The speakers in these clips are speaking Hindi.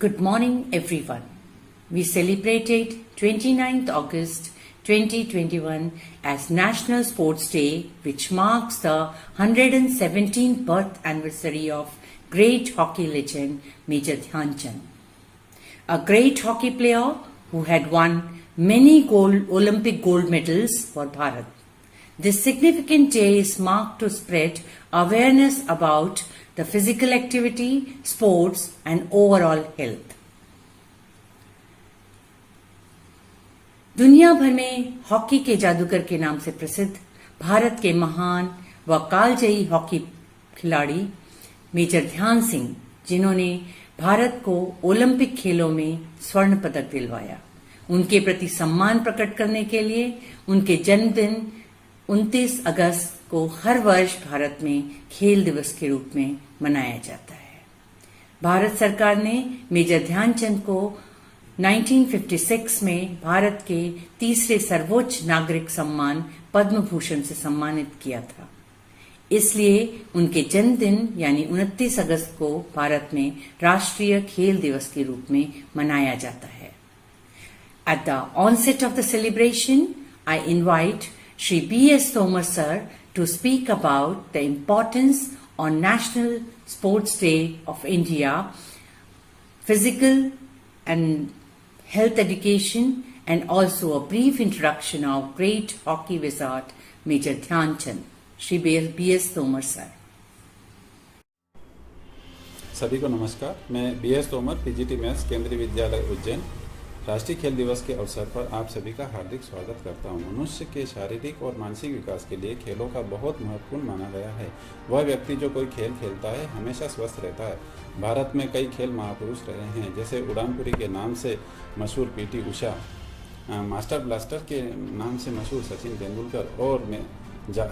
Good morning, everyone. We celebrated 29th August 2021 as National Sports Day, which marks the 117th birth anniversary of great hockey legend Major Dhyan Chand, a great hockey player who had won many Olympic gold medals for Bharat. This significant day is marked to spread awareness about the physical activity, sports and overall health. दुनिया भर में हॉकी के जादूगर के नाम से प्रसिद्ध भारत के महान व कालजयी हॉकी खिलाड़ी मेजर ध्यान सिंह, जिन्होंने भारत को ओलंपिक खेलों में स्वर्ण पदक दिलवाया, उनके प्रति सम्मान प्रकट करने के लिए उनके जन्मदिन 29 अगस्त को हर वर्ष भारत में खेल दिवस के रूप में मनाया जाता है। भारत सरकार ने मेजर ध्यानचंद को 1956 में भारत के तीसरे सर्वोच्च नागरिक सम्मान पद्म भूषण से सम्मानित किया था। इसलिए उनके जन्मदिन यानी 29 अगस्त को भारत में राष्ट्रीय खेल दिवस के रूप में मनाया जाता है। At the onset of the celebration, I invite Shri B.S. Tomar sir to speak about the importance on National Sports Day of India, physical and health education, and also a brief introduction of great hockey wizard Major Dhyan Chand. Shri B.S. Tomar sir. सभी को नमस्कार। मैं B.S. तोमर, पीजीटी मैथ्स, केंद्रीय विद्यालय उज्जैन, राष्ट्रीय खेल दिवस के अवसर पर आप सभी का हार्दिक स्वागत करता हूं। मनुष्य के शारीरिक और मानसिक विकास के लिए खेलों का बहुत महत्वपूर्ण माना गया है। वह व्यक्ति जो कोई खेल खेलता है हमेशा स्वस्थ रहता है। भारत में कई खेल महापुरुष रहे हैं, जैसे उड़ानपुरी के नाम से मशहूर पीटी उषा, मास्टर ब्लास्टर के नाम से मशहूर सचिन तेंदुलकर और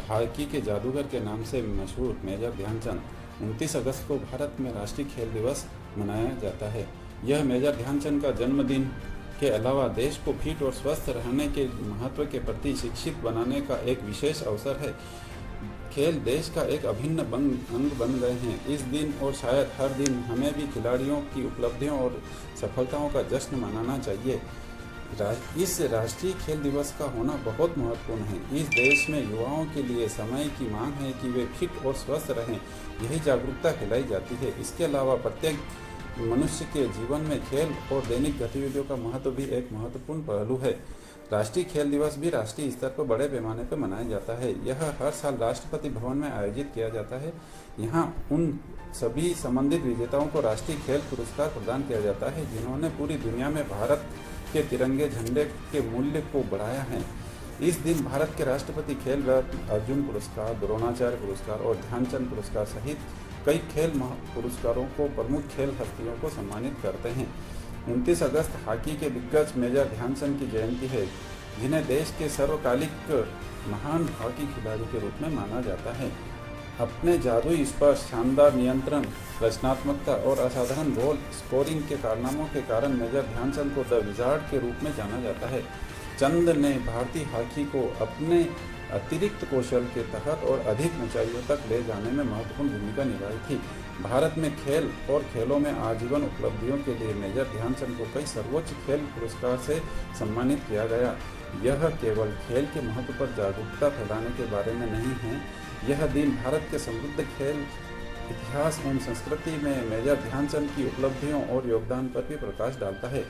हॉकी के जादूगर के नाम से मशहूर मेजर ध्यानचंद। 29 अगस्त को भारत में राष्ट्रीय खेल दिवस मनाया जाता है। यह मेजर ध्यानचंद का जन्मदिन के अलावा देश को फिट और स्वस्थ रहने के महत्व के प्रति शिक्षित बनाने का एक विशेष अवसर है। खेल देश का एक अभिन्न अंग बन गए हैं। इस दिन और शायद हर दिन हमें भी खिलाड़ियों की उपलब्धियों और सफलताओं का जश्न मनाना चाहिए। इस राष्ट्रीय खेल दिवस का होना बहुत महत्वपूर्ण है। इस देश में युवाओं के लिए समय की मांग है कि वे फिट और स्वस्थ रहें। यही जागरूकता फैलाई जाती है। इसके अलावा प्रत्येक मनुष्य के जीवन में खेल और दैनिक गतिविधियों का महत्व भी एक महत्वपूर्ण पहलू है। राष्ट्रीय खेल दिवस भी राष्ट्रीय स्तर पर बड़े पैमाने पर मनाया जाता है। यह हर साल राष्ट्रपति भवन में आयोजित किया जाता है। यहाँ उन सभी संबंधित विजेताओं को राष्ट्रीय खेल पुरस्कार प्रदान किया जाता है जिन्होंने पूरी दुनिया में भारत के तिरंगे झंडे के मूल्य को बढ़ाया है। इस दिन भारत के राष्ट्रपति खेल रत्न, अर्जुन पुरस्कार, द्रोणाचार्य पुरस्कार और ध्यानचंद पुरस्कार सहित कई खेल पुरस्कारों को प्रमुख खेल हस्तियों को सम्मानित करते हैं। 29 अगस्त हॉकी के दिग्गज मेजर ध्यानचंद की जयंती है, जिन्हें देश के सर्वकालिक महान हॉकी खिलाड़ी के रूप में माना जाता है। अपने जादुई स्पर्श, शानदार नियंत्रण, रचनात्मकता और असाधारण गोल स्कोरिंग के कारनामों के कारण मेजर ध्यानचंद को द विजार्ड के रूप में जाना जाता है। चंद ने भारतीय हॉकी को अपने अतिरिक्त कौशल के तहत और अधिक ऊंचाइयों तक ले जाने में महत्वपूर्ण भूमिका निभाई थी। भारत में खेल और खेलों में आजीवन उपलब्धियों के लिए मेजर ध्यानचंद को कई सर्वोच्च खेल पुरस्कार से सम्मानित किया गया। यह केवल खेल के महत्व पर जागरूकता फैलाने के बारे में नहीं है। यह दिन भारत के समृद्ध खेल इतिहास एवं संस्कृति में मेजर ध्यानचंद की उपलब्धियों और योगदान पर भी प्रकाश डालता है।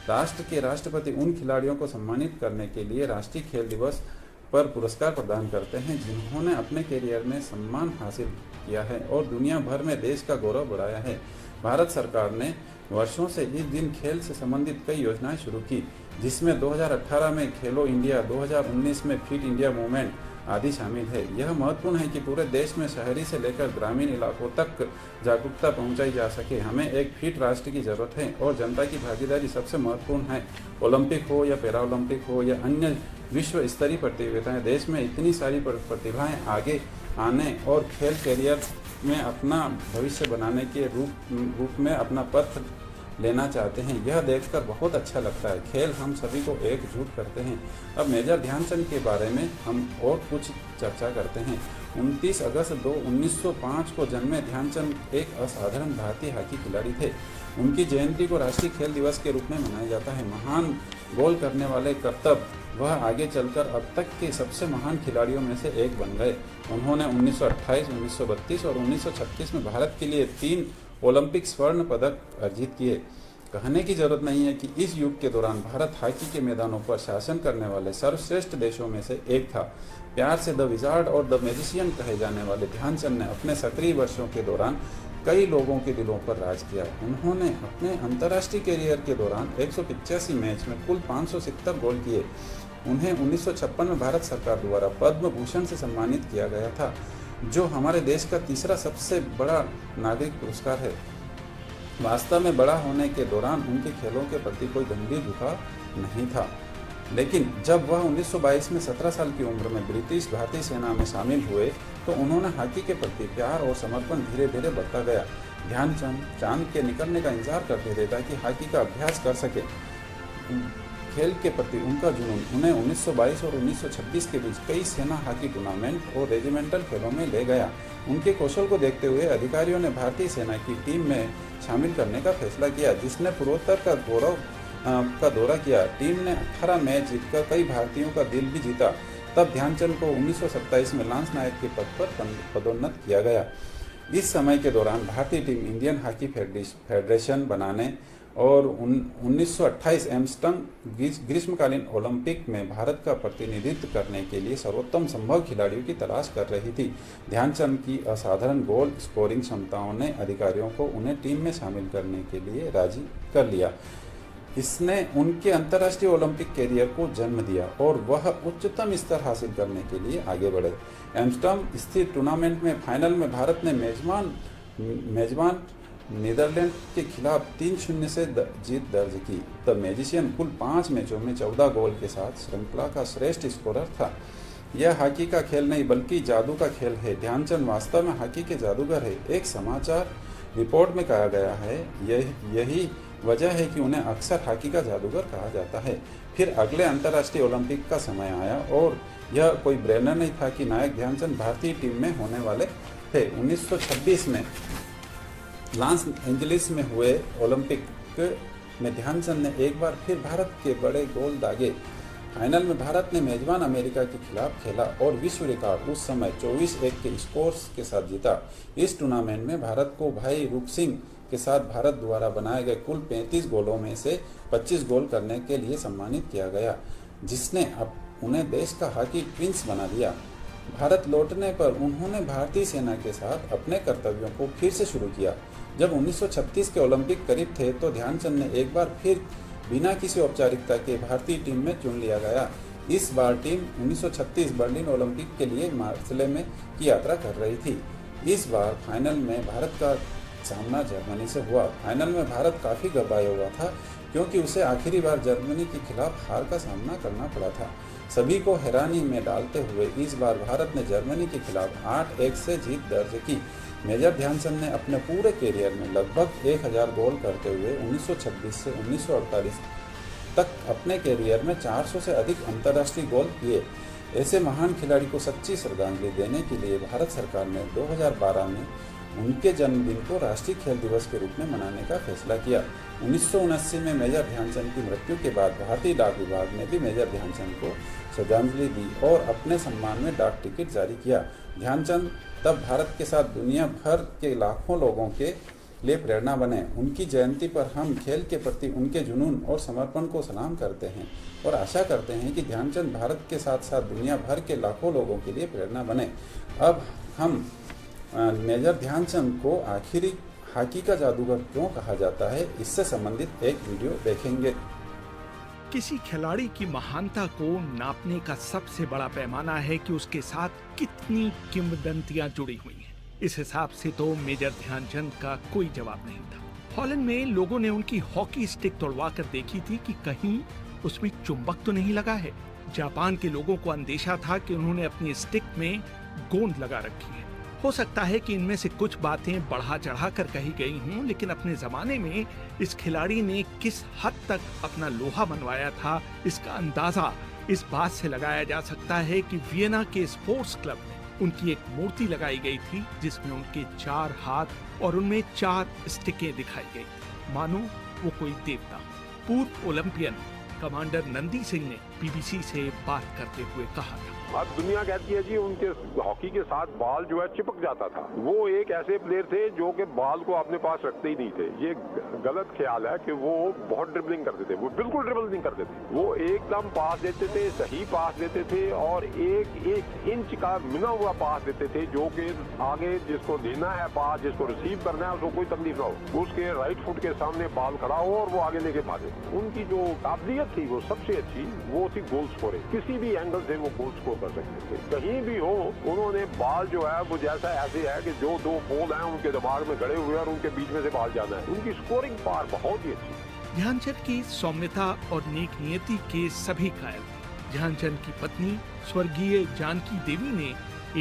राष्ट्र के राष्ट्रपति उन खिलाड़ियों को सम्मानित करने के लिए राष्ट्रीय खेल दिवस पर पुरस्कार प्रदान करते हैं जिन्होंने अपने करियर में सम्मान हासिल किया है और दुनिया भर में देश का गौरव बढ़ाया है। भारत सरकार ने वर्षों से इस दिन खेल से संबंधित कई योजनाएं शुरू की, जिसमें 2018 में खेलो इंडिया, 2019 में फिट इंडिया मूवमेंट आदि शामिल है। यह महत्वपूर्ण है कि पूरे देश में शहरी से लेकर ग्रामीण इलाकों तक जागरूकता पहुंचाई जा सके। हमें एक फिट राष्ट्र की जरूरत है और जनता की भागीदारी सबसे महत्वपूर्ण है। ओलंपिक हो या पैरा ओलंपिक हो या अन्य विश्व स्तरीय प्रतियोगिताएं, देश में इतनी सारी प्रतिभाएं आगे आने और खेल करियर में अपना भविष्य बनाने के रूप में अपना पथ लेना चाहते हैं। यह देखकर बहुत अच्छा लगता है। खेल हम सभी को एकजुट करते हैं। अब मेजर ध्यानचंद के बारे में हम और कुछ चर्चा करते हैं। 29 अगस्त 1905 को जन्मे ध्यानचंद एक असाधारण भारतीय हॉकी खिलाड़ी थे। उनकी जयंती को राष्ट्रीय खेल दिवस के रूप में मनाया जाता है। महान गोल करने वाले करतब वह आगे चलकर अब तक के सबसे महान खिलाड़ियों में से एक बन गए। उन्होंने 1928, 1932 और 1936 में भारत के लिए 3 ओलंपिक स्वर्ण पदक अर्जित किए। कहने की जरूरत नहीं है कि इस युग के दौरान भारत हॉकी के मैदानों पर शासन करने वाले सर्वश्रेष्ठ देशों में से एक था। प्यार से द विजार्ड और द मैजिशियन कहे जाने वाले ध्यानचंद ने अपने सक्रिय वर्षों के दौरान कई लोगों के दिलों पर राज किया। उन्होंने अपने अंतर्राष्ट्रीय कैरियर के दौरान 185 मैच में कुल 570 गोल किए। उन्हें 1956 में भारत सरकार द्वारा पद्म भूषण से सम्मानित किया गया था, जो हमारे देश का तीसरा सबसे बड़ा नागरिक पुरस्कार है। वास्तव में बड़ा होने के दौरान उनके खेलों के प्रति कोई गंभीर झुकाव नहीं था, लेकिन जब वह 1922 में 17 साल की उम्र में ब्रिटिश भारतीय सेना में शामिल हुए तो उन्होंने हॉकी के प्रति प्यार और समर्पण धीरे धीरे बढ़ता गया। ध्यानचंद चांद के निकलने का इंतजार करते थे ताकि हॉकी का अभ्यास कर सके। खेल के प्रति उनका जुनून उन्हें 1922 और 1926 के बीच कई सेना हॉकी टूर्नामेंट और रेजिमेंटल खेलों में ले गया। उनके कौशल को देखते हुए अधिकारियों ने भारतीय सेना की टीम में शामिल करने का फैसला किया, जिसने पूर्वोत्तर का दौरा किया। टीम ने 18 मैच जीतकर कई भारतीयों का दिल भी जीता। तब ध्यानचंद को 1927 में लांस नायक के पद पर पदोन्नत किया गया। इस समय के दौरान भारतीय टीम इंडियन हॉकी फेडरेशन बनाने और 1928 एम्स्टर्डम ग्रीष्मकालीन ओलंपिक में भारत का प्रतिनिधित्व करने के लिए सर्वोत्तम संभव खिलाड़ियों की तलाश कर रही थी। ध्यानचंद की असाधारण गोल स्कोरिंग क्षमताओं ने अधिकारियों को उन्हें टीम में शामिल करने के लिए राजी कर लिया। इसने उनके अंतर्राष्ट्रीय ओलंपिक कैरियर को जन्म दिया और वह उच्चतम स्तर हासिल करने के लिए आगे बढ़े। एम्स्टर्डम स्थित टूर्नामेंट में फाइनल में भारत ने मेजबान नीदरलैंड के खिलाफ 3-0 से जीत दर्ज की। द मैजिशियन कुल 5 मैचों में 14 गोल के साथ श्रृंखला का श्रेष्ठ स्कोरर था। यह हॉकी का खेल नहीं बल्कि जादू का खेल है। ध्यानचंद वास्तव में हॉकी के जादूगर है। एक समाचार रिपोर्ट में कहा गया है, यही वजह है कि उन्हें अक्सर हॉकी का जादूगर कहा जाता है। फिर अगले अंतर्राष्ट्रीय ओलंपिक का समय आया और यह कोई ब्रेनर नहीं था कि नायक ध्यानचंद भारतीय टीम में होने वाले थे। 1926 में लॉस एंजलिस में हुए ओलंपिक में ध्यानचंद ने एक बार फिर भारत के बड़े गोल दागे। फाइनल में भारत ने मेजबान अमेरिका के खिलाफ खेला और विश्व रिकॉर्ड उस समय 24-1 के स्कोर के साथ जीता। इस टूर्नामेंट में भारत को भाई रूप सिंह के साथ भारत द्वारा बनाए गए कुल 35 गोलों में से 25 गोल करने के लिए सम्मानित किया गया, जिसने अब उन्हें देश का हॉकी ट्विंस बना दिया। भारत लौटने पर उन्होंने भारतीय सेना के साथ अपने कर्तव्यों को फिर से शुरू किया। जब 1936 के ओलंपिक करीब थे तो ध्यानचंद ने एक बार फिर बिना किसी औपचारिकता के भारतीय टीम में चुन लिया गया। इस बार टीम 1936 बर्लिन ओलंपिक के लिए मार्सेले में की यात्रा कर रही थी। इस बार फाइनल में भारत का सामना जर्मनी से हुआ। फाइनल में भारत काफ़ी घबराया हुआ था क्योंकि उसे आखिरी बार जर्मनी के खिलाफ हार का सामना करना पड़ा था। सभी को हैरानी में डालते हुए इस बार भारत ने जर्मनी के खिलाफ 8-1 से जीत दर्ज की। मेजर ध्यानचंद ने अपने पूरे कैरियर में लगभग 1000 गोल करते हुए 1926 से 1948 तक अपने कैरियर में 400 से अधिक अंतर्राष्ट्रीय गोल किए। ऐसे महान खिलाड़ी को सच्ची श्रद्धांजलि देने के लिए भारत सरकार ने 2012 में उनके जन्मदिन को राष्ट्रीय खेल दिवस के रूप में मनाने का फैसला किया। 1979 में मेजर ध्यानचंद की मृत्यु के बाद भारतीय डाक विभाग ने भी मेजर ध्यानचंद को श्रद्धांजलि दी और अपने सम्मान में डाक टिकट जारी किया। ध्यानचंद तब भारत के साथ दुनिया भर के लाखों लोगों के लिए प्रेरणा बने। उनकी जयंती पर हम खेल के प्रति उनके जुनून और समर्पण को सलाम करते हैं और आशा करते हैं कि ध्यानचंद भारत के साथ साथ दुनिया भर के लाखों लोगों के लिए प्रेरणा बने। अब हम मेजर ध्यानचंद को आखिरी हॉकी का जादूगर क्यों कहा जाता है, इससे संबंधित एक वीडियो देखेंगे। किसी खिलाड़ी की महानता को नापने का सबसे बड़ा पैमाना है कि उसके साथ कितनी किंवदंतियां जुड़ी हुई हैं। इस हिसाब से तो मेजर ध्यानचंद का कोई जवाब नहीं था। हॉलैंड में लोगों ने उनकी हॉकी स्टिक तोड़वा कर देखी थी कि कहीं उसमें चुंबक तो नहीं लगा है। जापान के लोगों को अंदेशा था कि उन्होंने अपनी स्टिक में गोंद लगा रखी है। हो सकता है कि इनमें से कुछ बातें बढ़ा चढ़ा कर कही गई हों, लेकिन अपने जमाने में इस खिलाड़ी ने किस हद तक अपना लोहा मनवाया था, इसका अंदाजा इस बात से लगाया जा सकता है कि वियना के स्पोर्ट्स क्लब में उनकी एक मूर्ति लगाई गई थी जिसमें उनके 4 हाथ और उनमें 4 स्टिकें दिखाई गई। मानो वो कोई देवता हो। पूर्व ओलंपियन कमांडर नंदी सिंह ने बीबीसी से बात करते हुए कहा था, अब दुनिया कहती है जी उनके हॉकी के साथ बॉल जो है चिपक जाता था। वो एक ऐसे प्लेयर थे जो कि बॉल को अपने पास रखते ही नहीं थे। ये गलत ख्याल है कि वो बहुत ड्रिबलिंग करते थे। वो बिल्कुल ड्रिबल नहीं करते थे। वो एकदम पास देते थे, सही पास देते थे और एक इंच का मिना हुआ पास देते थे, जो कि आगे जिसको देना है पास, जिसको रिसीव करना है उसको कोई तकलीफ ना हो, उसके राइट फुट के सामने बॉल खड़ा हो और वो आगे लेके भागे। उनकी जो काबिलियत थी वो सबसे अच्छी वो थी गोल स्कोरिंग। किसी भी एंगल से वो गोल स्कोर कर सकते थे, कहीं भी हो। उन्होंने बॉल जो है वो जैसा ऐसे है कि जो दो पोल हैं उनके दिमाग में गड़े हुए और उनके बीच में से बॉल जाना है। उनकी स्कोरिंग पावर बहुत ही अच्छी। ध्यानचंद की सौम्यता और नेक नियति के सभी कायल थे। ध्यानचंद की पत्नी स्वर्गीय जानकी देवी ने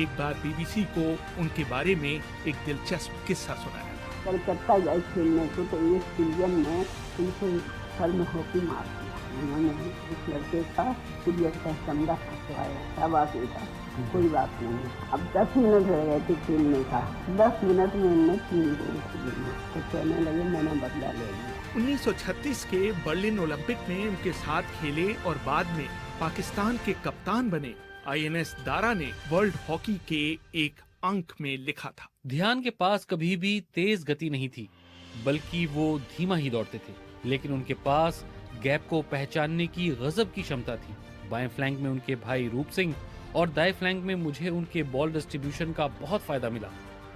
एक बार बीबीसी को उनके बारे में एक दिलचस्प किस्सा सुनाया। कलकत्ता गए खेलने को तो एक सीजन में उनको सर में हॉकी मार दिया। उन्होंने उस लड़के का सीरियस का चमड़ा फंसवाया, शाबाश बेटा, कोई बात नहीं। अब 10 मिनट रह गए थे खेलने का, 10 मिनट में उन्होंने 3 गोल किए। तो कहने लगे मैंने बदला ले लिया। 1936 के बर्लिन ओलंपिक में उनके साथ खेले और बाद में पाकिस्तान के कप्तान बने आईएनएस दारा ने वर्ल्ड हॉकी के एक अंक में लिखा था, ध्यान के पास कभी भी तेज गति नहीं थी, बल्कि वो धीमा ही दौड़ते थे, लेकिन उनके पास गैप को पहचानने की गजब की क्षमता थी। बाएं फ्लैंक में उनके भाई रूप सिंह और दाएं फ्लैंक में मुझे उनके बॉल डिस्ट्रीब्यूशन का बहुत फायदा मिला।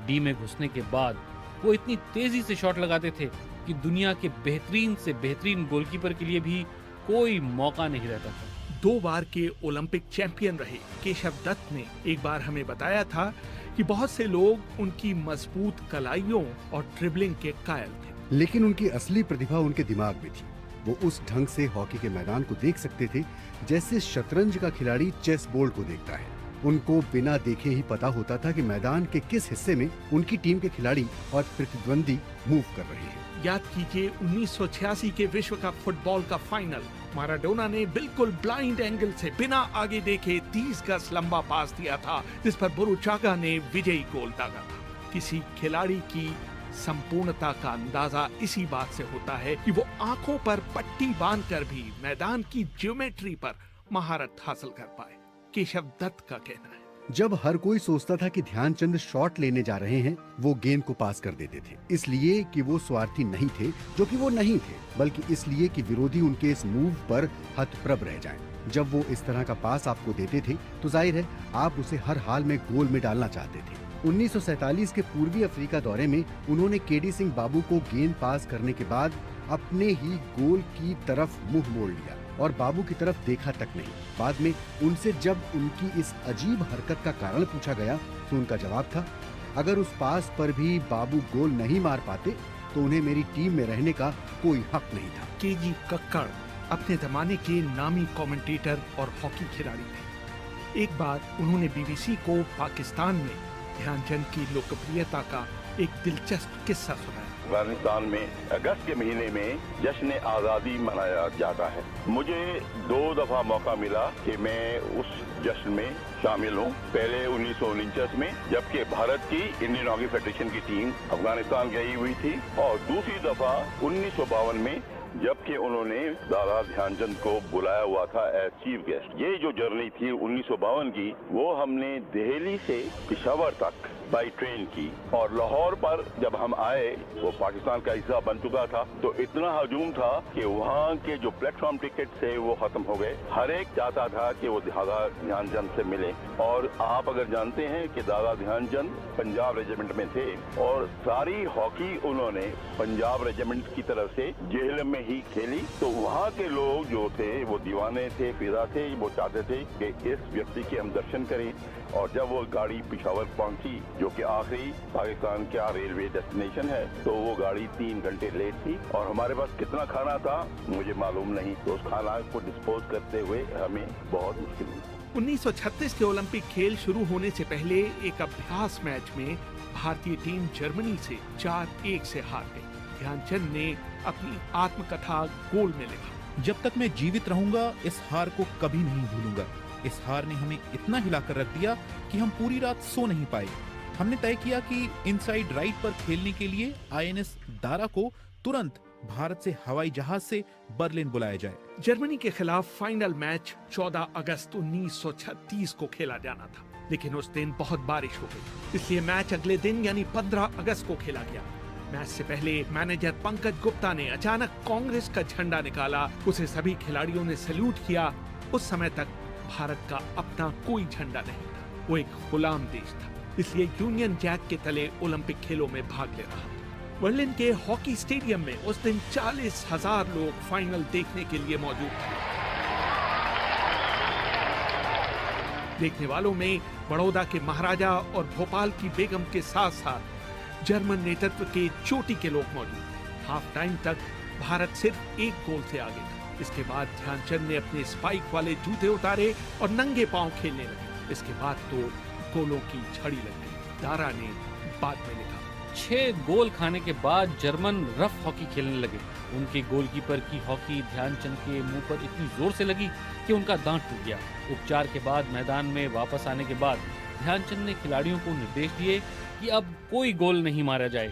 डी में घुसने के बाद वो इतनी तेजी से शॉट लगाते थे कि दुनिया के बेहतरीन से बेहतरीन गोलकीपर के लिए भी कोई मौका नहीं रहता था। 2 बार के ओलंपिक चैंपियन रहे केशव दत्त ने एक बार हमें बताया था कि बहुत से लोग उनकी मजबूत कलाइयों और ड्रिबलिंग के कायल थे, लेकिन उनकी असली प्रतिभा उनके दिमाग में थी। वो उस ढंग से हॉकी के मैदान को देख सकते थे जैसे शतरंज का खिलाड़ी चेस बोर्ड को देखता है। उनको बिना देखे ही पता होता था कि मैदान के किस हिस्से में उनकी टीम के खिलाड़ी और प्रतिद्वंदी मूव कर रहे हैं। याद कीजिए 1986 के विश्व कप फुटबॉल का फाइनल, माराडोना ने बिल्कुल ब्लाइंड एंगल से बिना आगे देखे 30 गज लंबा पास दिया था, जिस पर बुरुचागा ने विजयी गोल दागा था। किसी खिलाड़ी की संपूर्णता का अंदाजा इसी बात से होता है कि वो आंखों पर पट्टी बांधकर भी मैदान की ज्योमेट्री पर महारत हासिल कर पाए। केशव दत्त का कहना है, जब हर कोई सोचता था कि ध्यानचंद शॉट लेने जा रहे हैं, वो गेंद को पास कर देते थे, इसलिए कि वो स्वार्थी नहीं थे, जो कि वो नहीं थे, बल्कि इसलिए कि विरोधी उनके इस मूव पर हतप्रभ रह जाएं। जब वो इस तरह का पास आपको देते थे तो जाहिर है आप उसे हर हाल में गोल में डालना चाहते थे। 1947 के पूर्वी अफ्रीका दौरे में उन्होंने केडी सिंह बाबू को गेंद पास करने के बाद अपने ही गोल की तरफ मुंह मोड़ लिया और बाबू की तरफ देखा तक नहीं। बाद में उनसे जब उनकी इस अजीब हरकत का कारण पूछा गया तो उनका जवाब था, अगर उस पास पर भी बाबू गोल नहीं मार पाते तो उन्हें मेरी टीम में रहने का कोई हक नहीं था। केजी कक्कड़ अपने जमाने के नामी कमेंटेटर और हॉकी खिलाड़ी थे। एक बार उन्होंने बीबीसी को पाकिस्तान में ध्यानचंद की लोकप्रियता का एक दिलचस्प किस्सा सुनाया। अफगानिस्तान में अगस्त के महीने में जश्न आज़ादी मनाया जाता है। मुझे 2 दफा मौका मिला कि मैं उस जश्न में शामिल हूँ। पहले 1949 में, जबकि भारत की इंडियन हॉकी फेडरेशन की टीम अफगानिस्तान गई हुई थी, और दूसरी दफा 1952 में, जबकि उन्होंने दादा ध्यानचंद को बुलाया हुआ था एज चीफ गेस्ट। ये जो जर्नी थी 1952 की, वो हमने दिल्ली से पेशावर तक बाई ट्रेन की, और लाहौर पर जब हम आए वो पाकिस्तान का हिस्सा बन चुका था, तो इतना हजूम था कि वहाँ के जो प्लेटफॉर्म टिकट थे वो खत्म हो गए। हर एक चाहता था कि वो दादा ध्यानचंद से मिले। और आप अगर जानते हैं कि दादा ध्यानचंद पंजाब रेजिमेंट में थे, और सारी हॉकी उन्होंने पंजाब रेजिमेंट की तरफ से जेल में ही खेली, तो वहाँ के लोग जो थे वो दीवाने थे, फिदा थे, वो चाहते थे कि इस व्यक्ति के हम दर्शन करें। और जब वो गाड़ी पेशावर पहुंची, जो कि आखिरी पाकिस्तान का रेलवे डेस्टिनेशन है, तो वो गाड़ी 3 घंटे लेट थी, और हमारे पास कितना खाना था मुझे मालूम नहीं, तो उस खाना को डिस्पोज करते हुए हमें बहुत मुश्किल हुई। 1936 के ओलंपिक खेल शुरू होने से पहले एक अभ्यास मैच में भारतीय टीम जर्मनी से 4-1 से हार गई। ध्यानचंद ने अपनी आत्मकथा गोल में लिखा, जब तक मैं जीवित रहूंगा इस हार को कभी नहीं भूलूंगा। इस हार ने हमें इतना हिलाकर रख दिया कि हम पूरी रात सो नहीं पाए। हमने तय किया कि इनसाइड राइट पर खेलने के लिए आईएनएस दारा को तुरंत भारत से हवाई जहाज से बर्लिन बुलाया जाए। जर्मनी के खिलाफ फाइनल मैच 14 अगस्त 1936 को खेला जाना था, लेकिन उस दिन बहुत बारिश हो गई, इसलिए मैच अगले दिन यानी 15 अगस्त को खेला गया। मैच से पहले मैनेजर पंकज गुप्ता ने अचानक कांग्रेस का झंडा निकाला, उसे सभी खिलाड़ियों ने सैल्यूट किया। उस समय तक भारत का अपना कोई झंडा नहीं था, वो एक गुलाम देश था, इसलिए यूनियन जैक के तले ओलंपिक खेलों में भाग ले रहा था। बर्लिन के हॉकी स्टेडियम में उस दिन 40,000 लोग फाइनल देखने के लिए मौजूद थे। देखने वालों में बड़ौदा के महाराजा और भोपाल की बेगम के साथ साथ जर्मन नेतृत्व के चोटी के लोग मौजूद थे। हाफ टाइम तक भारत सिर्फ एक गोल से आगे था। इसके बाद ध्यानचंद ने अपने स्पाइक वाले जूते उतारे और नंगे पांव खेलने लगे। इसके बाद तो गोलों की झड़ी लग गई। दारा ने बाद में लिखा, 6 गोल खाने के बाद जर्मन रफ हॉकी खेलने लगे। उनके गोलकीपर की हॉकी ध्यानचंद के मुंह पर इतनी जोर से लगी कि उनका दांत टूट गया। उपचार के बाद मैदान में वापस आने के बाद ध्यानचंद ने खिलाड़ियों को निर्देश दिए कि अब कोई गोल नहीं मारा जाए,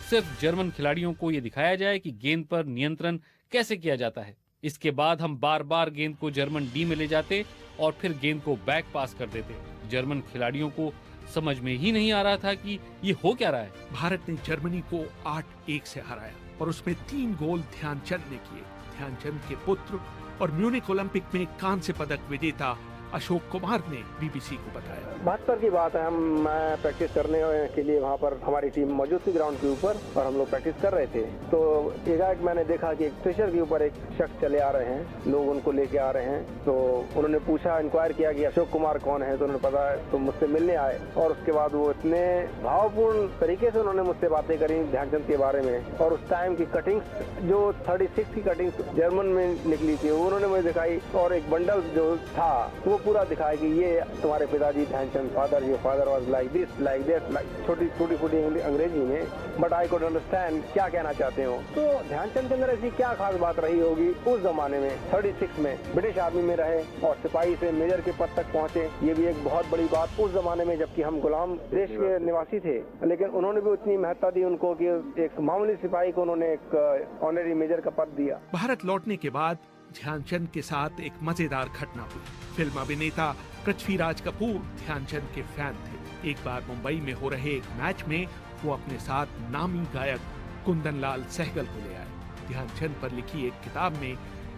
सिर्फ जर्मन खिलाड़ियों को ये दिखाया जाए कि गेंद पर नियंत्रण कैसे किया जाता है। इसके बाद हम बार बार गेंद को जर्मन डी में ले जाते और फिर गेंद को बैक पास कर देते। जर्मन खिलाड़ियों को समझ में ही नहीं आ रहा था कि ये हो क्या रहा है। भारत ने जर्मनी को 8-1 से हराया और उसमें 3 गोल ध्यानचंद ने किए। ध्यानचंद के पुत्र और म्यूनिक ओलंपिक में कांस्य पदक विजेता अशोक कुमार ने बीबीसी को बताया, 72 की बात है, मैं प्रैक्टिस करने के लिए वहाँ पर हमारी टीम मौजूद थी ग्राउंड के ऊपर और हम लोग प्रैक्टिस कर रहे थे। तो एकाएक मैंने देखा कि एक स्ट्रेचर के ऊपर एक शख्स चले आ रहे हैं, लोग उनको लेके आ रहे हैं। तो उन्होंने पूछा, इंक्वायर किया कि अशोक कुमार कौन है, तो उन्होंने पता तो मुझसे मिलने आए और उसके बाद वो इतने भावपूर्ण तरीके से उन्होंने मुझसे बातें करी ध्यानचंद के बारे में। और उस टाइम की कटिंग्स जो 36 की कटिंग्स जर्मन में निकली थी वो उन्होंने मुझे दिखाई और एक बंडल जो था वो पूरा दिखाया कि ये तुम्हारे पिताजी Dhyan Chand, father, your father was like this, like that, छोटी अंग्रेजी में, बट आई कुड अंडरस्टैंड क्या कहना चाहते हो। तो ध्यानचंद के अंदर ऐसी क्या खास बात रही होगी उस जमाने में, 36 में ब्रिटिश आर्मी में रहे और सिपाही से मेजर के पद तक पहुंचे, ये भी एक बहुत बड़ी बात उस जमाने में, जबकि हम गुलाम देश के निवासी थे। लेकिन उन्होंने भी उतनी महत्ता दी उनको कि एक मामूली सिपाही को उन्होंने एक ऑनरी मेजर का पद दिया। भारत लौटने के बाद ध्यानचंद के साथ एक मजेदार घटना हुई। फिल्म अभिनेता पृथ्वीराज कपूर ध्यानचंद के फैन थे। एक बार मुंबई में हो रहे एक मैच में वो अपने साथ नामी गायक कुंदनलाल सहगल को ले आए। ध्यानचंद पर लिखी एक किताब में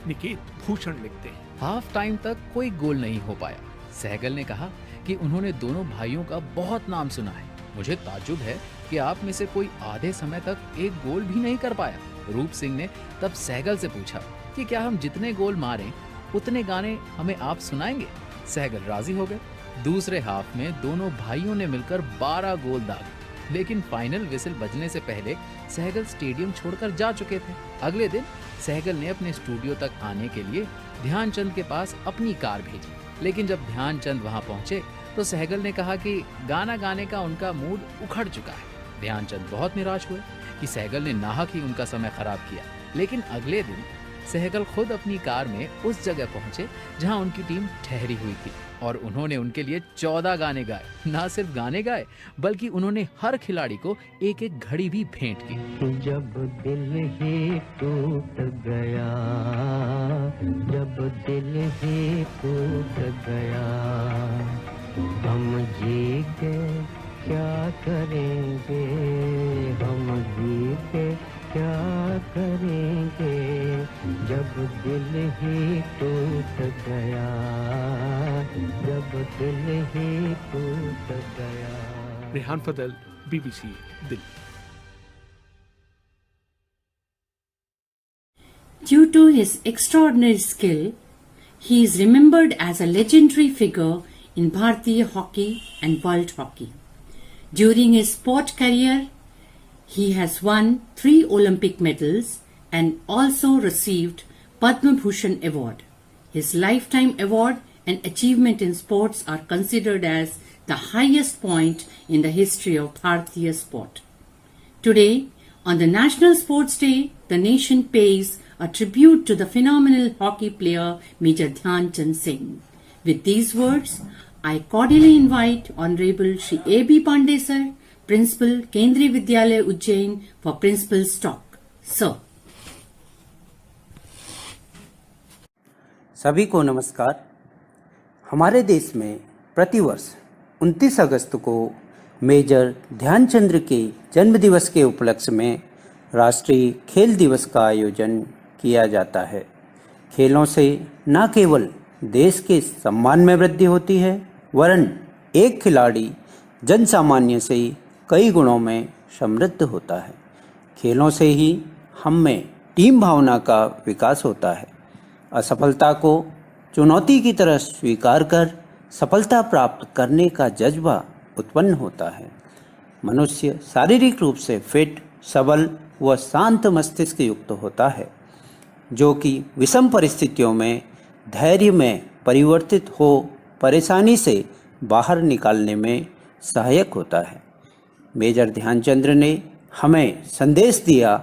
निकेत भूषण लिखते हैं, हाफ टाइम तक कोई गोल नहीं हो पाया। सहगल ने कहा कि उन्होंने दोनों भाइयों का बहुत नाम सुना है। मुझे ताज्जुब है कि आप में से कोई आधे समय तक एक गोल भी नहीं कर पाया। रूप सिंह ने तब सहगल से पूछा कि क्या हम जितने गोल मारें उतने गाने हमें आप सुनाएंगे। सहगल राजी हो गए। दूसरे हाफ में दोनों भाइयों ने मिलकर 12 गोल दागे, लेकिन फाइनल विसिल बजने से पहले सहगल स्टेडियम छोड़कर जा चुके थे। अगले दिन सहगल ने अपने स्टूडियो तक आने के लिए ध्यानचंद के पास अपनी कार भेजी, लेकिन जब ध्यानचंद वहां पहुंचे तो सहगल ने कहा कि गाना गाने का उनका मूड उखड़ चुका है। ध्यानचंद बहुत निराश हुए कि सहगल ने नाहक ही उनका समय खराब किया। लेकिन अगले दिन सहगल खुद अपनी कार में उस जगह पहुंचे जहां उनकी टीम ठहरी हुई थी और उन्होंने उनके लिए 14 गाने गाए। ना सिर्फ गाने गाए बल्कि उन्होंने हर खिलाड़ी को एक एक घड़ी भी भेंट की। जब दिल ही टूट गया, जब दिल ही टूट गया, हम जी के क्या करेंगे, हम जी के क्या करेंगे, जब दिल ही टूट गया, जब दिल ही टूट गया। Rehan Fazal, BBC, Delhi. Due to his extraordinary skill, he is remembered as a legendary figure in Bharatiya hockey and world hockey. During his sport career, he has won 3 Olympic medals and also received Padma Bhushan Award. His lifetime award and achievement in sports are considered as the highest point in the history of Bharatiya sport. Today, on the National Sports Day, the nation pays a tribute to the phenomenal hockey player Major Dhyanchand Singh. With these words, I cordially invite Honorable Shri A.B. Pandey Sir, Principal, Kendriya Vidyalaya Ujjain, for Principal's talk. Sir. सभी को नमस्कार। हमारे देश में प्रतिवर्ष 29 अगस्त को मेजर ध्यानचंद के जन्मदिवस के उपलक्ष्य में राष्ट्रीय खेल दिवस का आयोजन किया जाता है। खेलों से न केवल देश के सम्मान में वृद्धि होती है, वरन एक खिलाड़ी जन सामान्य से कई गुणों में समृद्ध होता है। खेलों से ही हम में टीम भावना का विकास होता है। असफलता को चुनौती की तरह स्वीकार कर सफलता प्राप्त करने का जज्बा उत्पन्न होता है। मनुष्य शारीरिक रूप से फिट, सबल व शांत मस्तिष्क युक्त होता है, जो कि विषम परिस्थितियों में धैर्य में परिवर्तित हो परेशानी से बाहर निकालने में सहायक होता है। मेजर ध्यानचंद ने हमें संदेश दिया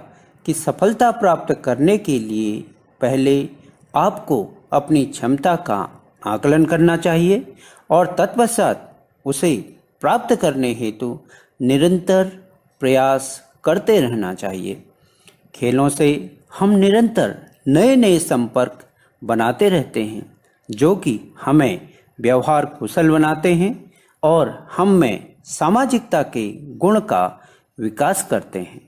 कि सफलता प्राप्त करने के लिए पहले आपको अपनी क्षमता का आकलन करना चाहिए और तत्पश्चात उसे प्राप्त करने हेतु निरंतर प्रयास करते रहना चाहिए। खेलों से हम निरंतर नए नए संपर्क बनाते रहते हैं, जो कि हमें व्यवहार कुशल बनाते हैं और हम में सामाजिकता के गुण का विकास करते हैं।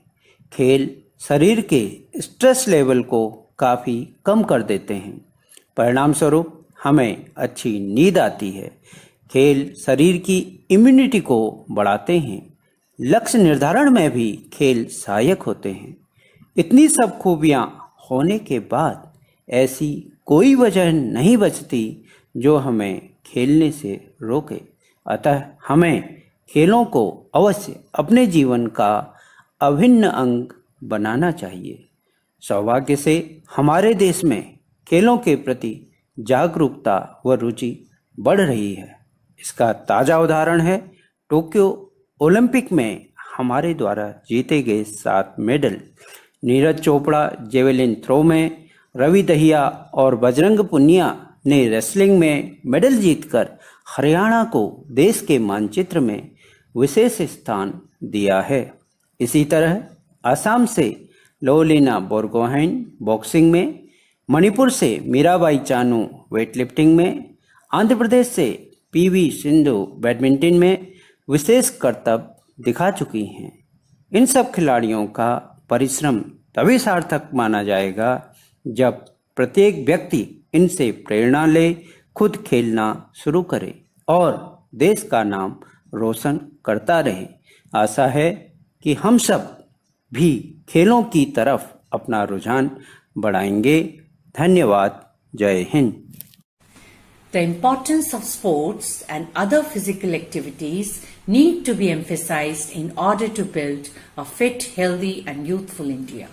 खेल शरीर के स्ट्रेस लेवल को काफ़ी कम कर देते हैं। परिणाम स्वरूप हमें अच्छी नींद आती है। खेल शरीर की इम्यूनिटी को बढ़ाते हैं। लक्ष्य निर्धारण में भी खेल सहायक होते हैं। इतनी सब खूबियाँ होने के बाद ऐसी कोई वजह नहीं बचती जो हमें खेलने से रोके। अतः हमें खेलों को अवश्य अपने जीवन का अभिन्न अंग बनाना चाहिए। सौभाग्य से हमारे देश में खेलों के प्रति जागरूकता व रुचि बढ़ रही है। इसका ताज़ा उदाहरण है टोक्यो ओलंपिक में हमारे द्वारा जीते गए 7 medal. Neeraj Chopra javelin throw में, रवि दहिया और बजरंग पुनिया ने रेसलिंग में मेडल जीतकर हरियाणा को देश के मानचित्र में विशेष स्थान दिया है। इसी तरह असम से लोलिना बोरगोहाइन बॉक्सिंग में, मणिपुर से मीराबाई चानू वेटलिफ्टिंग में, आंध्र प्रदेश से पीवी सिंधु बैडमिंटन में विशेष करतब दिखा चुकी हैं। इन सब खिलाड़ियों का परिश्रम तभी सार्थक माना जाएगा जब प्रत्येक व्यक्ति इनसे प्रेरणा ले, खुद खेलना शुरू करे और देश का नाम रोशन करता रहे। आशा है कि हम सब भी खेलों की तरफ अपना रुझान बढ़ाएंगे। धन्यवाद। जय Hind. The importance of sports and other physical activities need to be emphasized in order to build a fit, healthy and youthful India.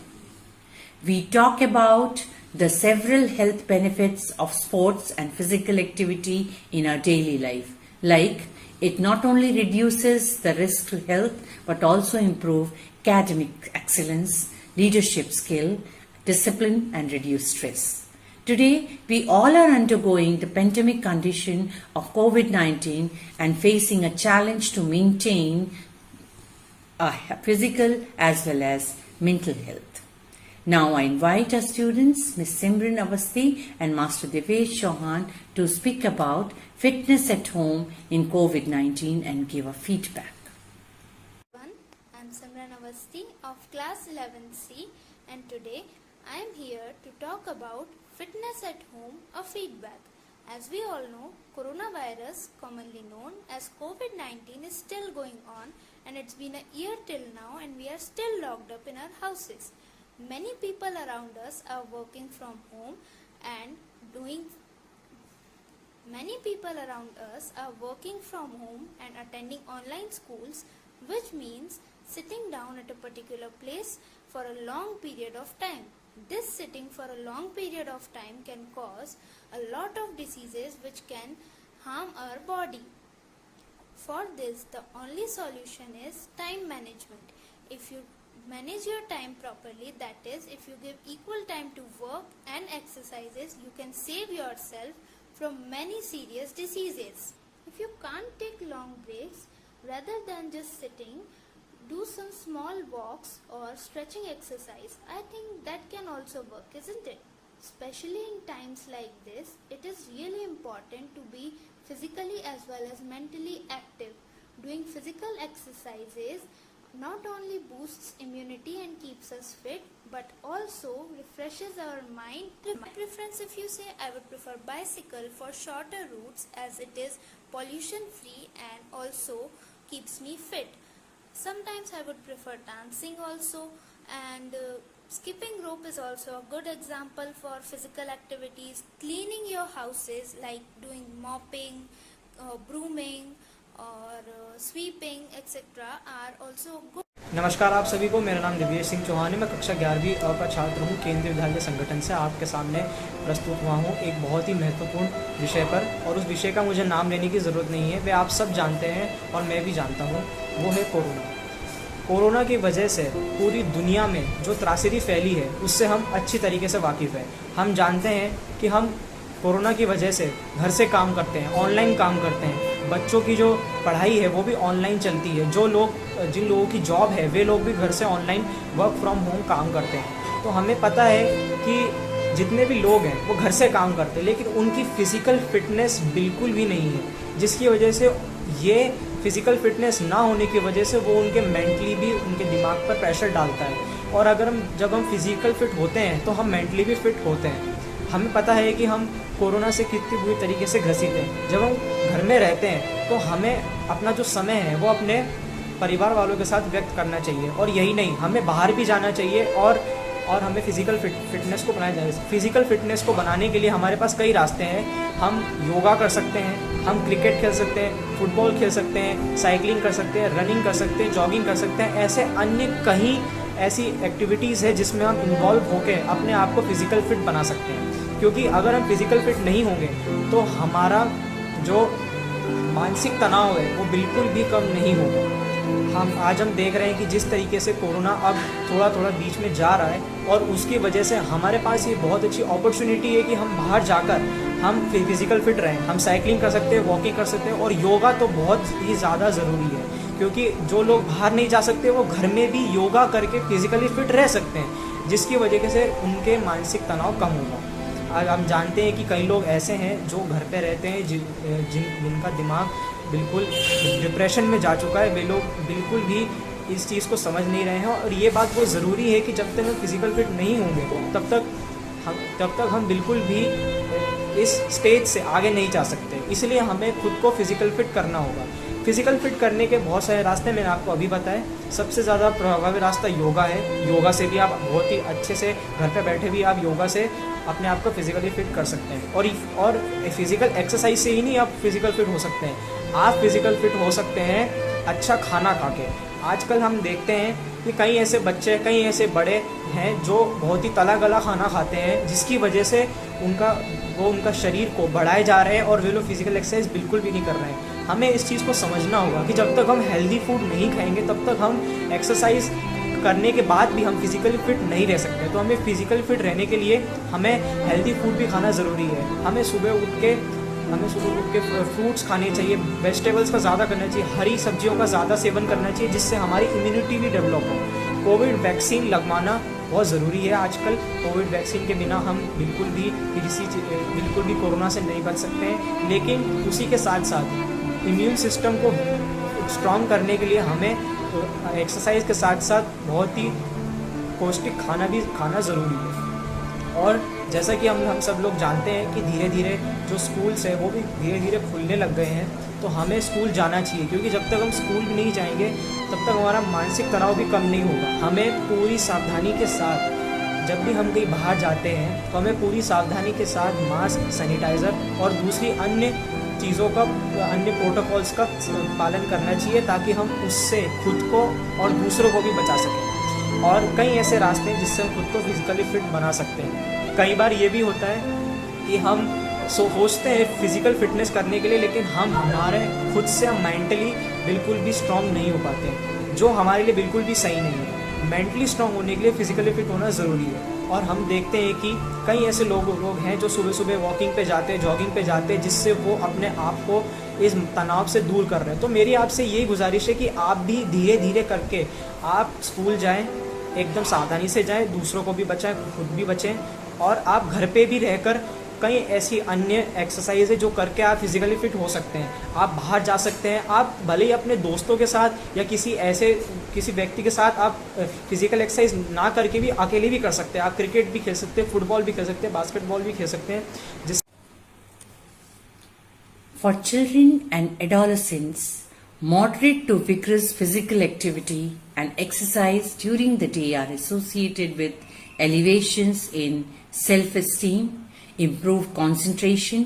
We talk about the several health benefits of sports and physical activity in our daily life, like it not only reduces the risk to health but also improve academic excellence, leadership skill, discipline and reduce stress. Today, we all are undergoing the pandemic condition of COVID-19 and facing a challenge to maintain a physical as well as mental health. Now I invite our students, Ms. Simran Avasthi and Master Devesh Chauhan, to speak about fitness at home in COVID-19 and give a feedback. I'm Simran Avasthi of class 11C, and today I am here to talk about fitness at home, a feedback. As we all know, coronavirus, commonly known as COVID-19, is still going on, and it's been a year till now and we are still locked up in our houses. Many people around us are working from home and attending online schools, which means sitting down at a particular place for a long period of time. This sitting for a long period of time can cause a lot of diseases which can harm our body. For this, the only solution is time management. If you manage your time properly, that is, if you give equal time to work and exercises, you can save yourself from many serious diseases. If you can't take long breaks, rather than just sitting, do some small walks or stretching exercise. I think that can also work, isn't it? Especially in times like this, it is really important to be physically as well as mentally active. Doing physical exercises not only boosts immunity and keeps us fit, but also refreshes our mind. My preference, if you say, I would prefer bicycle for shorter routes as it is pollution free and also keeps me fit. Sometimes I would prefer dancing also, and skipping rope is also a good example for physical activities. Cleaning your houses like doing mopping, brooming और sweeping etcetera are also good. नमस्कार आप सभी को, मेरा नाम दिव्येश सिंह चौहान है। मैं कक्षा 11वीं अ का छात्र हूँ। केंद्रीय विद्यालय संगठन से आपके सामने प्रस्तुत हुआ हूँ एक बहुत ही महत्वपूर्ण विषय पर, और उस विषय का मुझे नाम लेने की ज़रूरत नहीं है, वे आप सब जानते हैं और मैं भी जानता हूँ। वो है कोरोना। कोरोना की वजह से पूरी दुनिया में जो त्रासदी फैली है उससे हम अच्छी तरीके से वाकिफ़ हैं। हम जानते हैं कि हम कोरोना की वजह से घर से काम करते हैं, ऑनलाइन काम करते हैं। बच्चों की जो पढ़ाई है वो भी ऑनलाइन चलती है। जिन लोगों की जॉब है वे लोग भी घर से ऑनलाइन वर्क फ्रॉम होम काम करते हैं। तो हमें पता है कि जितने भी लोग हैं वो घर से काम करते हैं, लेकिन उनकी फ़िज़िकल फिटनेस बिल्कुल भी नहीं है, जिसकी वजह से ये फ़िज़िकल फिटनेस ना होने की वजह से वो उनके मेंटली भी उनके दिमाग पर प्रेशर डालता है। और जब हम फिज़िकल फिट होते हैं तो हम मेंटली भी फिट होते हैं। हमें पता है कि हम कोरोना से कितनी बुरी तरीके से ग्रसित हैं। जब हम घर में रहते हैं तो हमें अपना जो समय है वो अपने परिवार वालों के साथ व्यक्त करना चाहिए, और यही नहीं, हमें बाहर भी जाना चाहिए और हमें फ़िज़िकल फिटनेस को बनाया जाए। फ़िज़िकल फिटनेस को बनाने के लिए हमारे पास कई रास्ते हैं। हम योगा कर सकते हैं, हम क्रिकेट खेल सकते हैं, फुटबॉल खेल सकते हैं, साइकिलिंग कर सकते हैं, रनिंग कर सकते हैं, जॉगिंग कर सकते हैं। ऐसे अन्य कई ऐसी एक्टिविटीज़ है जिसमें हम इन्वॉल्व होकर अपने आप को फ़िज़िकल फिट बना सकते हैं। क्योंकि अगर हम फिज़िकल फिट नहीं होंगे तो हमारा जो मानसिक तनाव है वो बिल्कुल भी कम नहीं होगा। आज हम देख रहे हैं कि जिस तरीके से कोरोना अब थोड़ा थोड़ा बीच में जा रहा है, और उसकी वजह से हमारे पास ये बहुत अच्छी अपॉर्चुनिटी है कि हम बाहर जाकर हम फिज़िकल फिट रहें। हम साइकिलिंग कर सकते हैं, वॉकिंग कर सकते हैं, और योगा तो बहुत ही ज़्यादा ज़रूरी है, क्योंकि जो लोग बाहर नहीं जा सकते वो घर में भी योगा करके फिज़िकली फिट रह सकते हैं, जिसकी वजह से उनके मानसिक तनाव कम होगा। आज हम जानते हैं कि कई लोग ऐसे हैं जो घर पे रहते हैं जिनका दिमाग बिल्कुल डिप्रेशन में जा चुका है। वे लोग बिल्कुल भी इस चीज़ को समझ नहीं रहे हैं, और ये बात बहुत ज़रूरी है कि जब तक हम फिज़िकल फिट नहीं होंगे तब तक हम बिल्कुल भी इस स्टेज से आगे नहीं जा सकते। इसलिए हमें खुद को फिज़िकल फिट करना होगा। फिज़िकल फिट करने के बहुत सारे रास्ते मैंने आपको अभी बताए। सबसे ज़्यादा प्रभावी रास्ता योगा है। योगा से भी आप बहुत ही अच्छे से घर पे बैठे भी आप योगा से अपने आप को फिज़िकली फिट कर सकते हैं। और फिज़िकल एक्सरसाइज से ही नहीं आप फिज़िकल फिट हो सकते हैं, आप फिज़िकल फिट हो सकते हैं अच्छा खाना खा के। आजकल हम देखते हैं कि कई ऐसे बच्चे, कई ऐसे बड़े हैं जो बहुत ही तला गला खाना खाते हैं, जिसकी वजह से उनका शरीर को बढ़ाए जा रहे हैं और वे लोग फिज़िकल एक्सरसाइज बिल्कुल भी नहीं कर रहे हैं। हमें इस चीज़ को समझना होगा कि जब तक हम हेल्दी फूड नहीं खाएंगे तब तक हम एक्सरसाइज करने के बाद भी हम फिज़िकली फिट नहीं रह सकते। तो हमें फिज़िकली फिट रहने के लिए हमें हेल्दी फूड भी खाना ज़रूरी है। हमें सुबह उठ के फ्रूट्स खाने चाहिए, वेजिटेबल्स का ज़्यादा करना चाहिए, हरी सब्जियों का ज़्यादा सेवन करना चाहिए, जिससे हमारी इम्यूनिटी भी डेवलप हो। कोविड वैक्सीन लगवाना बहुत ज़रूरी है आजकल। कोविड वैक्सीन के बिना हम बिल्कुल भी कोरोना से नहीं बच सकते हैं। लेकिन उसी के साथ साथ इम्यून सिस्टम को स्ट्रॉन्ग करने के लिए हमें एक्सरसाइज के साथ साथ बहुत ही पौष्टिक खाना ज़रूरी है। और जैसा कि हम सब लोग जानते हैं कि धीरे धीरे जो स्कूल्स है वो भी धीरे धीरे खुलने लग गए हैं, तो हमें स्कूल जाना चाहिए, क्योंकि जब तक हम स्कूल भी नहीं जाएंगे तब तक हमारा मानसिक तनाव भी कम नहीं होगा। हमें पूरी सावधानी के साथ, जब भी हम कहीं बाहर जाते हैं तो हमें पूरी सावधानी के साथ मास्क, सैनिटाइज़र और दूसरी अन्य चीज़ों का, अन्य प्रोटोकॉल्स का पालन करना चाहिए, ताकि हम उससे खुद को और दूसरों को भी बचा सकें। और कई ऐसे रास्ते हैं जिससे हम खुद को फिज़िकली फिट बना सकते हैं। कई बार ये भी होता है कि हम सोचते हैं फिज़िकल फिटनेस करने के लिए, लेकिन हमारे खुद से हम मेंटली बिल्कुल भी स्ट्रॉन्ग नहीं हो पाते हैं, जो हमारे लिए बिल्कुल भी सही नहीं है। मेंटली स्ट्रॉन्ग होने के लिए फिज़िकली फिट होना ज़रूरी है। और हम देखते हैं कि कई ऐसे लोग हैं जो सुबह सुबह वॉकिंग पे जाते हैं, जॉगिंग पे जाते हैं, जिससे वो अपने आप को इस तनाव से दूर कर रहे हैं। तो मेरी आपसे यही गुजारिश है कि आप भी धीरे धीरे करके आप स्कूल जाएं, एकदम सावधानी से जाएं, दूसरों को भी बचाएं, खुद भी बचें, और आप घर पे भी रहकर कई ऐसी अन्य एक्सरसाइज है जो करके आप फिजिकली फिट हो सकते हैं। आप बाहर जा सकते हैं, आप भले ही अपने दोस्तों के साथ या किसी व्यक्ति के साथ आप फिजिकल एक्सरसाइज ना करके भी अकेले भी कर सकते हैं। आप क्रिकेट भी खेल सकते हैं, फुटबॉल भी खेल सकते हैं, बास्केटबॉल भी खेल सकते हैं। For children and adolescents, moderate to vigorous physical activity and exercise during the day are associated with elevations in self-esteem, improved concentration,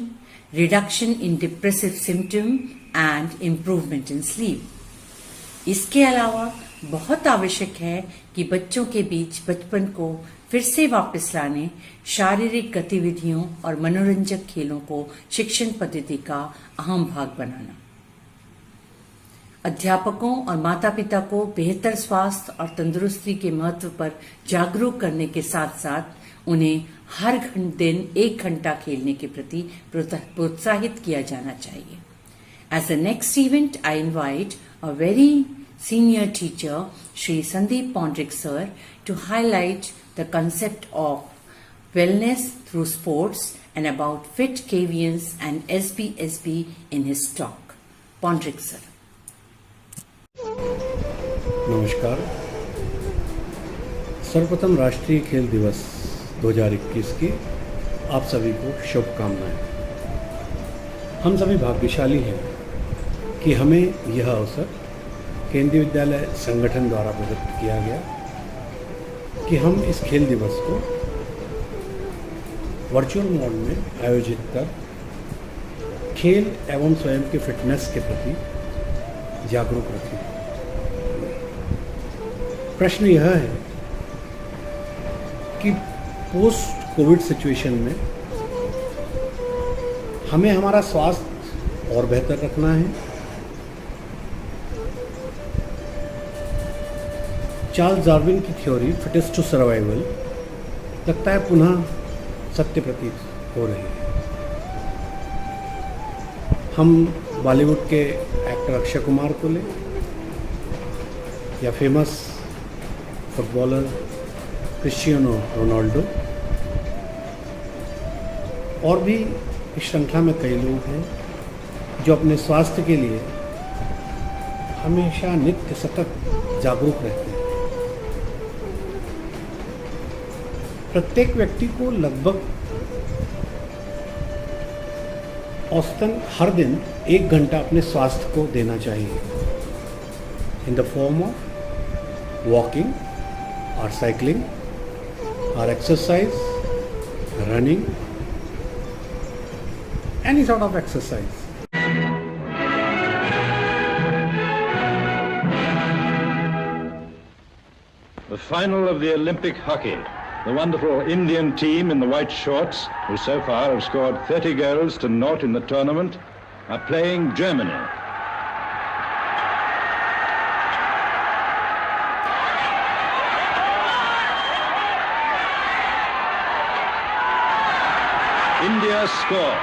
reduction in depressive symptoms and improvement in sleep. इसके अलावा बहुत आवश्यक है कि बच्चों के बीच बचपन को फिर से वापस लाने शारीरिक गतिविधियों और मनोरंजक खेलों को शिक्षण पद्धति का अहम भाग बनाना। अध्यापकों और माता पिता को बेहतर स्वास्थ्य और तंदुरुस्ती के महत्व पर जागरूक करने के साथ साथ उन्हें हर दिन 1 घंटा खेलने के प्रति प्रोत्साहित किया जाना चाहिए। As the next event, I invite a very senior teacher, Shri Sandeep Pondrik sir, to highlight the concept of wellness through sports and about fit KVNs and SPSB in his talk. Pondrik sir. नमस्कार। सर्वप्रथम राष्ट्रीय खेल दिवस 2021 की आप सभी को शुभकामनाएं। हम सभी भाग्यशाली हैं कि हमें यह अवसर केंद्रीय विद्यालय संगठन द्वारा प्रदत्त किया गया कि हम इस खेल दिवस को वर्चुअल मोड में आयोजित कर खेल एवं स्वयं के फिटनेस के प्रति जागरूक रखें। प्रश्न यह है कि पोस्ट कोविड सिचुएशन में हमें हमारा स्वास्थ्य और बेहतर रखना है। चार्ल्स डार्विन की थ्योरी फिटेस्ट टू सर्वाइवल लगता है पुनः सत्य प्रतीत हो रही है। हम बॉलीवुड के एक्टर अक्षय कुमार को लें या फेमस फुटबॉलर क्रिस्टियानो रोनाल्डो, और भी इस श्रृंखला में कई लोग हैं जो अपने स्वास्थ्य के लिए हमेशा नित्य सतत जागरूक रहते हैं। प्रत्येक व्यक्ति को लगभग औसतन हर दिन 1 घंटा अपने स्वास्थ्य को देना चाहिए in the form of walking और साइकिलिंग और exercise, running, any sort of exercise. The final of the Olympic hockey. The wonderful Indian team in the white shorts, who so far have scored 30 goals to 0 in the tournament, are playing Germany. India score.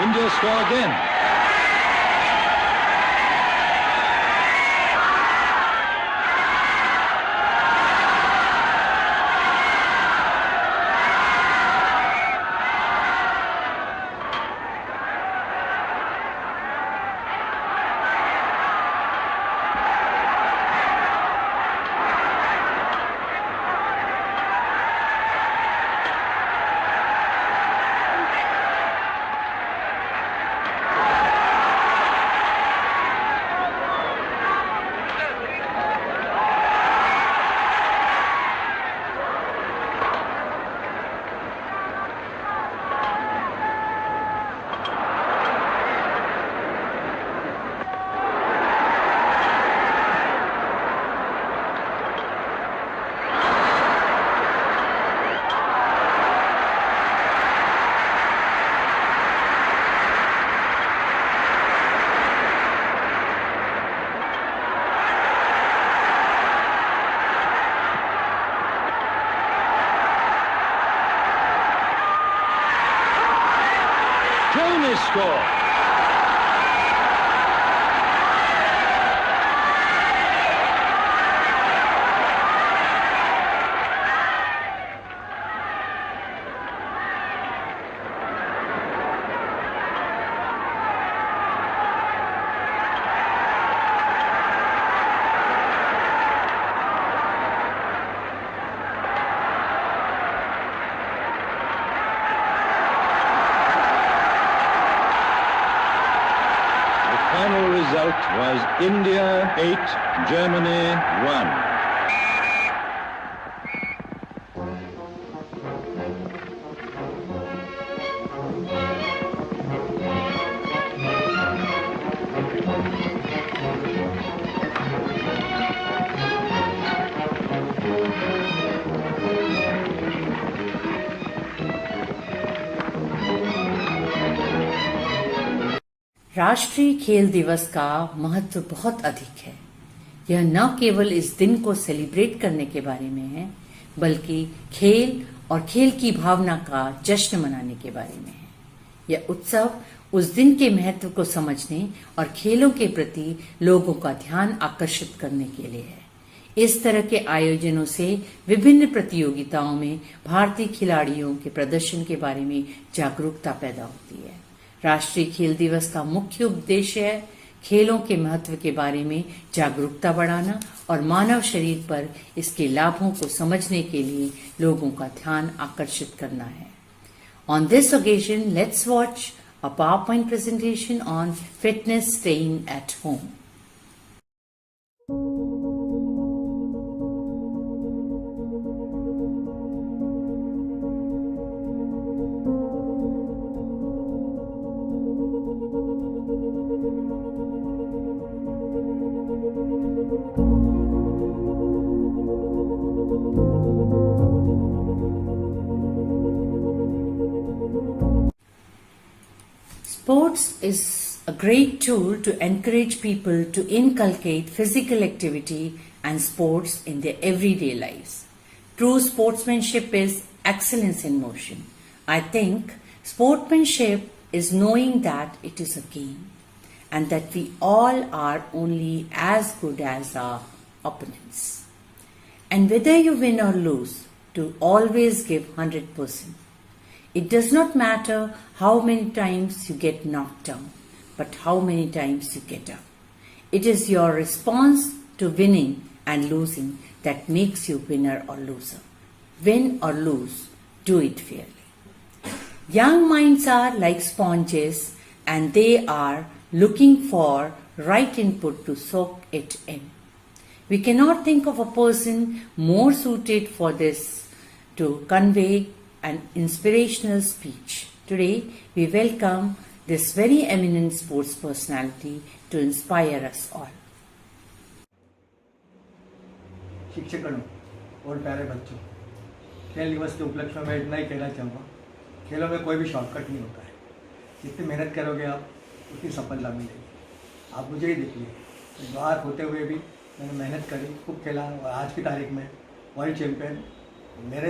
India score again. result was India 8, Germany 1. राष्ट्रीय खेल दिवस का महत्व बहुत अधिक है। यह न केवल इस दिन को सेलिब्रेट करने के बारे में है, बल्कि खेल और खेल की भावना का जश्न मनाने के बारे में है। यह उत्सव उस दिन के महत्व को समझने और खेलों के प्रति लोगों का ध्यान आकर्षित करने के लिए है। इस तरह के आयोजनों से विभिन्न प्रतियोगिताओं में भारतीय खिलाड़ियों के प्रदर्शन के बारे में जागरूकता पैदा होती है। राष्ट्रीय खेल दिवस का मुख्य उद्देश्य है खेलों के महत्व के बारे में जागरूकता बढ़ाना और मानव शरीर पर इसके लाभों को समझने के लिए लोगों का ध्यान आकर्षित करना है। On this occasion, let's watch a PowerPoint presentation on fitness staying at home. Sports is a great tool to encourage people to inculcate physical activity and sports in their everyday lives. True sportsmanship is excellence in motion. I think sportsmanship is knowing that it is a game and that we all are only as good as our opponents. And whether you win or lose, to always give 100%. It does not matter how many times you get knocked down, but how many times you get up. It is your response to winning and losing that makes you winner or loser. Win or lose, do it fairly. Young minds are like sponges and they are looking for right input to soak it in. We cannot think of a person more suited for this to convey an inspirational speech. Today, we welcome this very eminent sports personality to inspire us all. शिक्षकगणों और प्यारे बच्चों, खेल दिवस के उपलक्ष्य में मैं इतना ही कहना चाहूँगा, खेलों में कोई भी शॉर्टकट नहीं होता है। जितनी मेहनत करोगे आप, उतनी सफलता मिलेगी। आप मुझे ही देखिए, बाहर होते हुए भी मैंने मेहनत करी, खूब खेला और आज की तारीख में वर्ल्ड चैम्पियन मेरे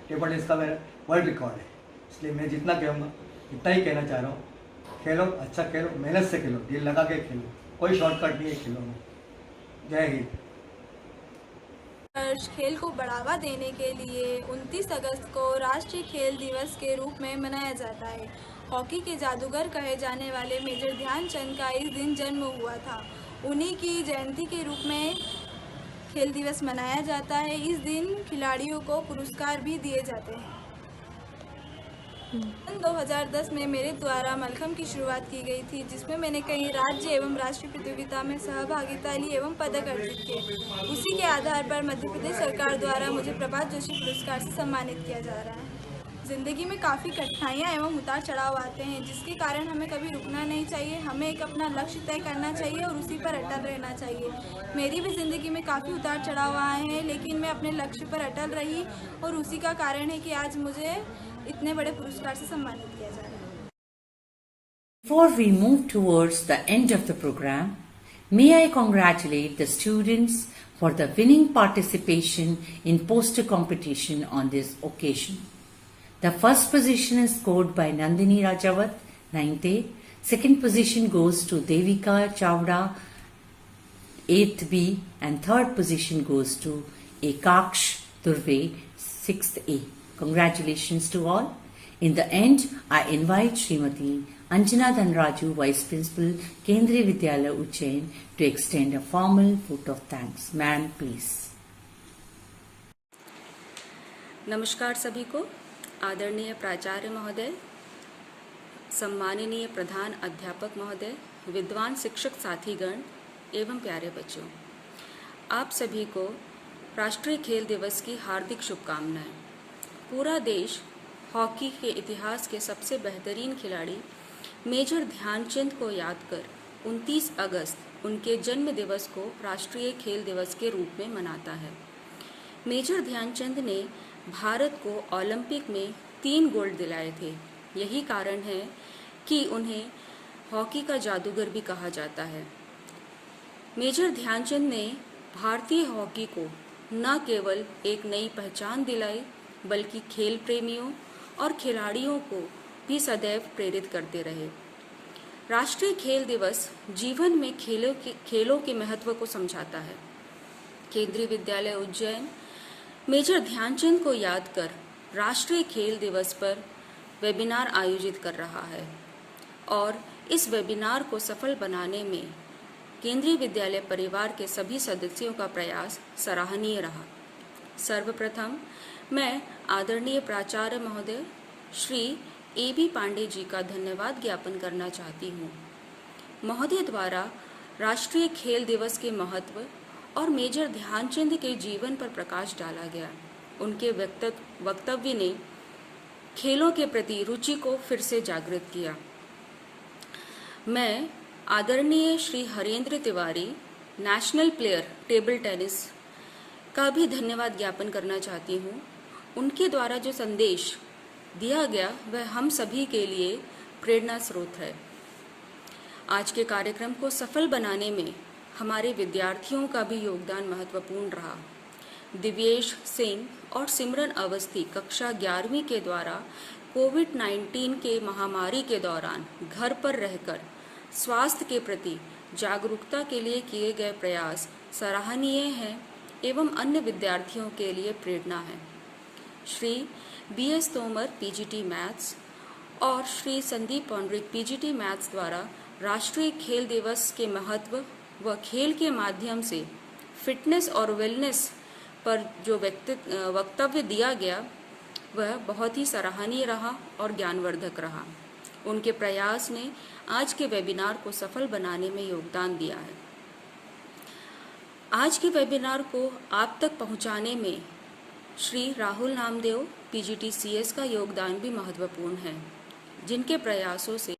टेबल टेनिस का मेरा वर्ल्ड रिकॉर्ड है। इसलिए मैं जितना कहूँगा इतना ही कहना चाह रहा हूँ, खेलो, अच्छा खेलो, मेहनत से खेलो, दिल लगा के खेलो, कोई शॉर्टकट नहीं है खेलों में। जय हिंद। खेल को बढ़ावा देने के लिए 29 अगस्त को राष्ट्रीय खेल दिवस के रूप में मनाया जाता है। हॉकी के जादूगर कहे जाने वाले मेजर ध्यानचंद का इस दिन जन्म हुआ था। उन्हीं की जयंती के रूप में खेल दिवस मनाया जाता है। इस दिन खिलाड़ियों को पुरस्कार भी दिए जाते हैं। 2010 में मेरे द्वारा मलखम्ब की शुरुआत की गई थी, जिसमें मैंने कई राज्य एवं राष्ट्रीय प्रतियोगिता में सहभागिता ली एवं पदक अर्जित किए। उसी के आधार पर मध्य प्रदेश सरकार द्वारा मुझे प्रभात जोशी पुरस्कार से सम्मानित किया जा रहा है। ज़िंदगी में काफ़ी कठिनाइयाँ एवं उतार चढ़ाव आते हैं, जिसके कारण हमें कभी रुकना नहीं चाहिए। हमें एक अपना लक्ष्य तय करना चाहिए और उसी पर अटल रहना चाहिए। मेरी भी ज़िंदगी में काफ़ी उतार चढ़ाव आए हैं, लेकिन मैं अपने लक्ष्य पर अटल रही और उसी का कारण है कि आज मुझे इतने बड़े पुरस्कार से सम्मानित किया जा रहा है। Before we move towards the end of the program, may I congratulate the students for the winning participation in poster competition on this occasion. The first position is scored by Nandini Rajawat, 9th A. Second position goes to Devika Chavda, 8th B. And third position goes to Ekaksh Durve, 6th A. Congratulations to all. In the end, I invite Srimati Anjana Dhanraju, Vice Principal, Kendriya Vidyalaya Ujjain, to extend a formal vote of thanks. Ma'am, please. नमस्कार सभी को। आदरणीय प्राचार्य महोदय, सम्माननीय प्रधान अध्यापक महोदय, विद्वान शिक्षक साथीगण एवं प्यारे बच्चों, आप सभी को राष्ट्रीय खेल दिवस की हार्दिक शुभकामनाएं। पूरा देश हॉकी के इतिहास के सबसे बेहतरीन खिलाड़ी मेजर ध्यानचंद को याद कर 29 अगस्त उनके जन्म दिवस को राष्ट्रीय खेल दिवस के रूप में मनाता है। मेजर ध्यानचंद ने भारत को ओलंपिक में 3 गोल्ड दिलाए थे। यही कारण है कि उन्हें हॉकी का जादूगर भी कहा जाता है। मेजर ध्यानचंद ने भारतीय हॉकी को न केवल एक नई पहचान दिलाई, बल्कि खेल प्रेमियों और खिलाड़ियों को भी सदैव प्रेरित करते रहे। राष्ट्रीय खेल दिवस जीवन में खेलों के महत्व को समझाता है। केंद्रीय विद्यालय उज्जैन मेजर ध्यानचंद को याद कर राष्ट्रीय खेल दिवस पर वेबिनार आयोजित कर रहा है और इस वेबिनार को सफल बनाने में केंद्रीय विद्यालय परिवार के सभी सदस्यों का प्रयास सराहनीय रहा। सर्वप्रथम मैं आदरणीय प्राचार्य महोदय श्री A.B. पांडे जी का धन्यवाद ज्ञापन करना चाहती हूँ। महोदय द्वारा राष्ट्रीय खेल दिवस के महत्व और मेजर ध्यानचंद के जीवन पर प्रकाश डाला गया। उनके वक्तव्य ने खेलों के प्रति रुचि को फिर से जागृत किया। मैं आदरणीय Shri Harendra Tiwari, national player table tennis का भी धन्यवाद ज्ञापन करना चाहती हूँ। उनके द्वारा जो संदेश दिया गया वह हम सभी के लिए प्रेरणा स्रोत है। आज के कार्यक्रम को सफल बनाने में हमारे विद्यार्थियों का भी योगदान महत्वपूर्ण रहा। दिव्येश सिंह और सिमरन अवस्थी कक्षा 11वीं के द्वारा कोविड-19 के महामारी के दौरान घर पर रहकर स्वास्थ्य के प्रति जागरूकता के लिए किए गए प्रयास सराहनीय हैं एवं अन्य विद्यार्थियों के लिए प्रेरणा है। Shri B.S. Tomar PGT maths और श्री संदीप पौंडरिक PGT मैथ्स द्वारा राष्ट्रीय खेल दिवस के महत्व व खेल के माध्यम से फिटनेस और वेलनेस पर जो वक्तव्य दिया गया वह बहुत ही सराहनीय रहा और ज्ञानवर्धक रहा। उनके प्रयास ने आज के वेबिनार को सफल बनाने में योगदान दिया है। आज के वेबिनार को आप तक पहुंचाने में श्री राहुल नामदेव PGT CS का योगदान भी महत्वपूर्ण है, जिनके प्रयासों से